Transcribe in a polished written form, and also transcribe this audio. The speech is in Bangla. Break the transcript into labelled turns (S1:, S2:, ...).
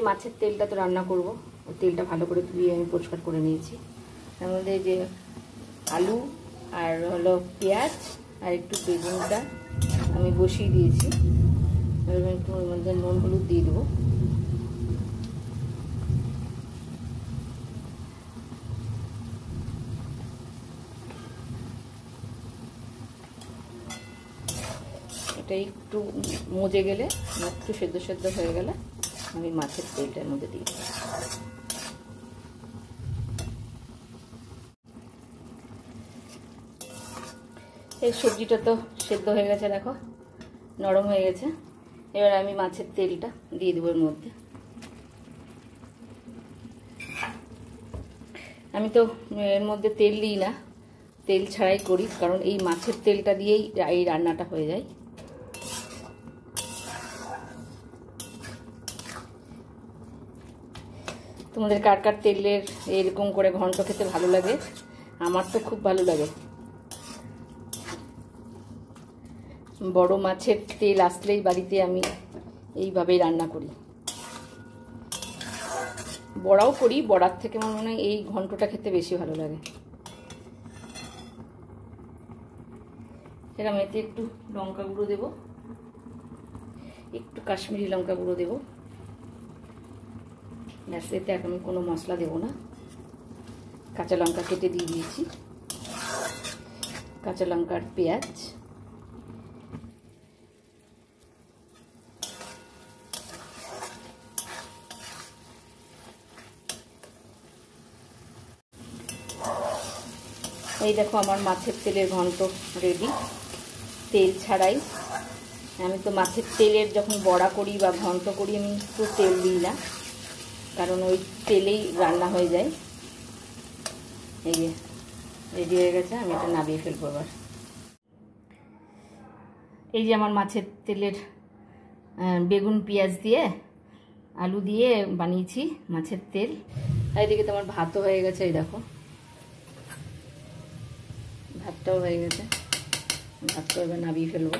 S1: যে মাছের তেলটা তো রান্না করব, ওই তেলটা ভালো করে ধুয়ে আমি পরিষ্কার করে নিয়েছি। তার মধ্যে যে আলু আর হলো পেঁয়াজ আর একটু বেগুনটা আমি বসিয়ে দিয়েছি। এবার একটু ওর মধ্যে নুন হলুদ দিয়ে দেবো। এটা একটু মজে গেলে, একটু সেদ্ধ সেদ্ধ হয়ে গেলে আমি মাছের তেলটার মধ্যে দিয়ে দেবো। এই সবজিটা তো সেদ্ধ হয়ে গেছে, দেখো নরম হয়ে গেছে। এবার আমি মাছের তেলটা দিয়ে দেবো এর মধ্যে। আমি তো এর মধ্যে তেল দিই না, তেল ছাড়াই করি, কারণ এই মাছের তেলটা দিয়েই এই রান্নাটা হয়ে যায়। তোমাদের কার কার তেলের এরকম করে ঘন্ট খেতে ভালো লাগে? আমার তো খুব ভালো লাগে। বড় মাছের তেল আসলেই বাড়িতে আমি এইভাবেই রান্না করি। বড়াও করি, বড়ার থেকে আমার মনে হয় এই ঘন্টটা খেতে বেশি ভালো লাগে। এরকম এতে একটু লঙ্কা গুঁড়ো দেবো, একটু কাশ্মীরি লঙ্কা গুঁড়ো দেবো, ব্যাস। এতে এখন আমি কোনো মশলা দেবো না। কাঁচা লঙ্কা কেটে দিয়ে দিয়েছি, কাঁচা লঙ্কা আর পেঁয়াজ। এই দেখো আমার মাছের তেলের ঘন্ট রেডি, তেল ছাড়াই। আমি তো মাছের তেলের যখন বড়া করি বা ঘন্ট করি আমি তো তেল দিই না, কারণ ওই তেলেই রান্না হয়ে যায়। এই যে রেডি হয়ে গেছে, আমি এটা নামিয়ে ফেলবো এবার। এই যে আমার মাছের তেলের বেগুন পেঁয়াজ দিয়ে আলু দিয়ে বানিয়েছি মাছের তেল। এইদিকে তোমার ভাতও হয়ে গেছে, এই দেখো ভাতটাও হয়ে গেছে। ভাতটা এবার নামিয়ে ফেলবো।